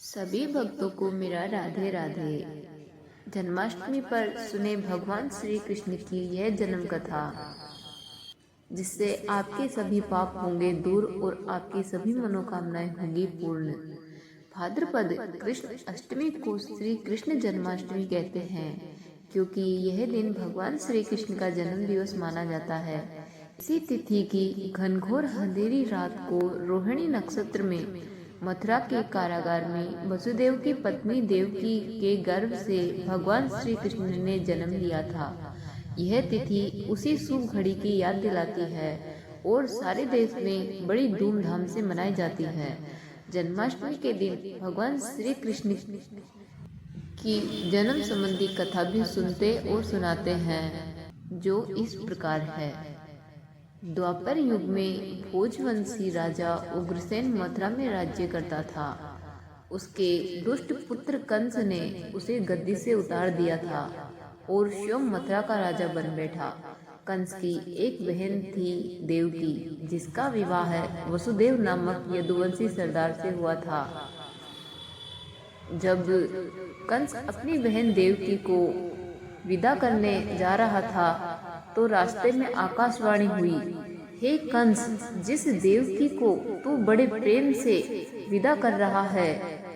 सभी भक्तों को मेरा राधे राधे। जन्माष्टमी पर सुने भगवान श्री कृष्ण की यह जन्म कथा, जिससे आपके सभी पाप होंगे दूर और आपकी सभी मनोकामनाएं होंगी पूर्ण। भाद्रपद कृष्ण अष्टमी को श्री कृष्ण जन्माष्टमी कहते हैं, क्योंकि यह दिन भगवान श्री कृष्ण का जन्म दिवस माना जाता है। इसी तिथि की घनघोर अंधेरी रात को रोहिणी नक्षत्र में मथुरा के कारागार में वसुदेव की पत्नी देवकी के गर्भ से भगवान श्री कृष्ण ने जन्म लिया था। यह तिथि उसी शुभ घड़ी की याद दिलाती है और सारे देश में बड़ी धूमधाम से मनाई जाती है। जन्माष्टमी के दिन भगवान श्री कृष्ण की जन्म संबंधी कथा भी सुनते और सुनाते हैं, जो इस प्रकार है। द्वापर युग में भोजवंशी राजा उग्रसेन मथुरा में राज्य करता था। उसके दुष्ट पुत्र कंस ने उसे गद्दी से उतार दिया था और स्वयं मथुरा का राजा बन बैठा। कंस की एक बहन थी देवकी, जिसका विवाह वसुदेव नामक यदुवंशी सरदार से हुआ था। जब कंस अपनी बहन देवकी को विदा करने जा रहा था, तो रास्ते में आकाशवाणी हुई, हे कंस, जिस देवकी को तू बड़े प्रेम से विदा कर रहा है,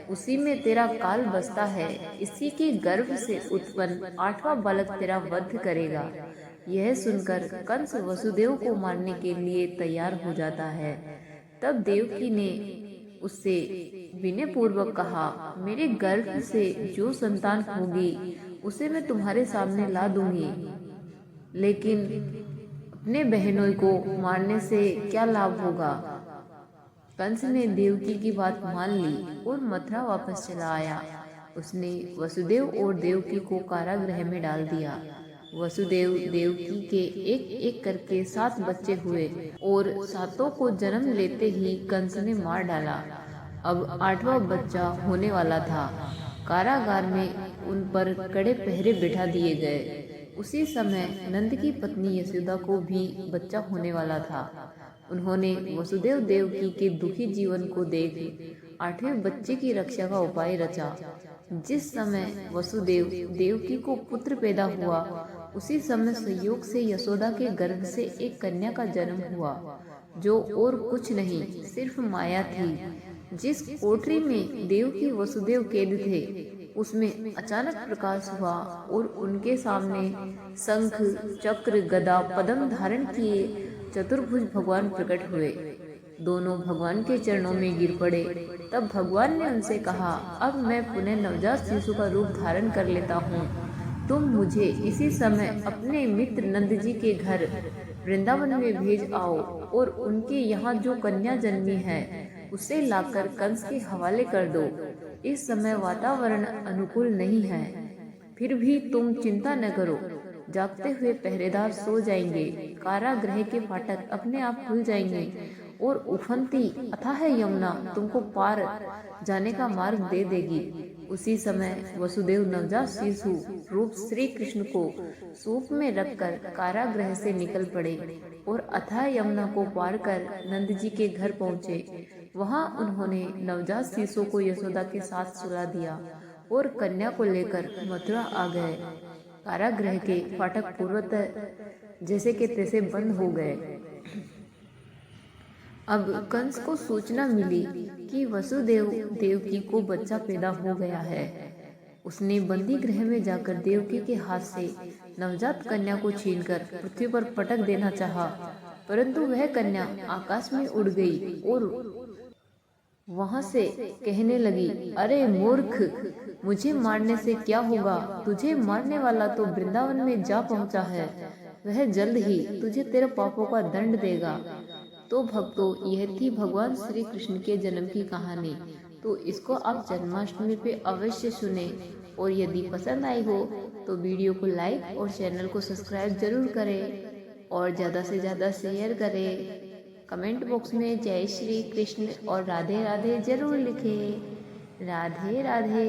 उसी में तेरा काल बसता है। इसी के गर्भ से उत्पन्न 8वां बालक तेरा वध करेगा। यह सुनकर कंस वसुदेव को मारने के लिए तैयार हो जाता है। तब देवकी ने उससे विनय पूर्वक कहा, मेरे गर्भ से जो संतान होगी उसे मैं तुम्हारे सामने ला दूंगी, लेकिन अपने बहनों को मारने से क्या लाभ होगा। कंस ने देवकी की बात मान ली और मथुरा वापस चला आया। उसने वसुदेव और देवकी को कारागृह में डाल दिया। वसुदेव देवकी के एक एक करके 7 बच्चे हुए और 7 को जन्म लेते ही कंस ने मार डाला। अब 8वां बच्चा होने वाला था। कारागार में उन पर कड़े पहरे बिठा दिए गए। उसी समय नंद की पत्नी यशोदा को भी बच्चा होने वाला था। उन्होंने वसुदेव देवकी के दुखी जीवन को देख 8वें बच्चे की रक्षा का उपाय रचा। जिस समय वसुदेव देवकी को पुत्र पैदा हुआ, उसी समय संयोग से यशोदा के गर्भ से एक कन्या का जन्म हुआ, जो और कुछ नहीं सिर्फ माया थी। जिस कोठरी में देवकी वसुदेव कैद थे, उसमें अचानक प्रकाश हुआ और उनके सामने शंख, चक्र, गदा, पद्म धारण किए चतुर्भुज भगवान प्रकट हुए। दोनों भगवान के चरणों में गिर पड़े। तब भगवान ने उनसे कहा, अब मैं पुनः नवजात शिशु का रूप धारण कर लेता हूँ। तुम मुझे इसी समय अपने मित्र नंद जी के घर वृंदावन में भेज आओ और उनके यहाँ जो कन्या जन्मी है उसे लाकर कंस के हवाले कर दो। इस समय वातावरण अनुकूल नहीं है, फिर भी तुम चिंता न करो। जागते हुए पहरेदार सो जाएंगे, कारागृह के फाटक अपने आप खुल जाएंगे और उफनती अथाह यमुना तुमको पार जाने का मार्ग दे देगी। उसी समय वसुदेव नवजात शिशु रूप श्री कृष्ण को सूप में रखकर कारागृह से निकल पड़े और अथाह यमुना को पार कर नंद जी के घर पहुँचे। वहाँ उन्होंने नवजात शिशु को यशोदा के साथ सुला दिया और कन्या को लेकर मथुरा आ गए। कारागृह के फाटक पूर्वतः जैसे के तैसे बंद हो गए। अब कंस को सूचना मिली कि वसुदेव देवकी को बच्चा पैदा हो गया है। उसने बंदी गृह में जाकर देवकी के हाथ से नवजात कन्या को छीनकर पृथ्वी पर पटक देना चाहा, परंतु वह कन्या आकाश में उड़ गई और वहां से कहने लगी, अरे मूर्ख, मुझे मारने से क्या होगा। तुझे मारने वाला तो वृंदावन में जा पहुंचा है। वह जल्द ही तुझे तेरे पापों का दंड देगा। तो भक्तों, यह थी भगवान श्री कृष्ण के जन्म की कहानी। तो इसको आप जन्माष्टमी पे अवश्य सुने, और यदि पसंद आई हो तो वीडियो को लाइक और चैनल को सब्सक्राइब जरूर करें और ज़्यादा से ज़्यादा शेयर करें। कमेंट बॉक्स में जय श्री कृष्ण और राधे राधे जरूर लिखें। राधे राधे।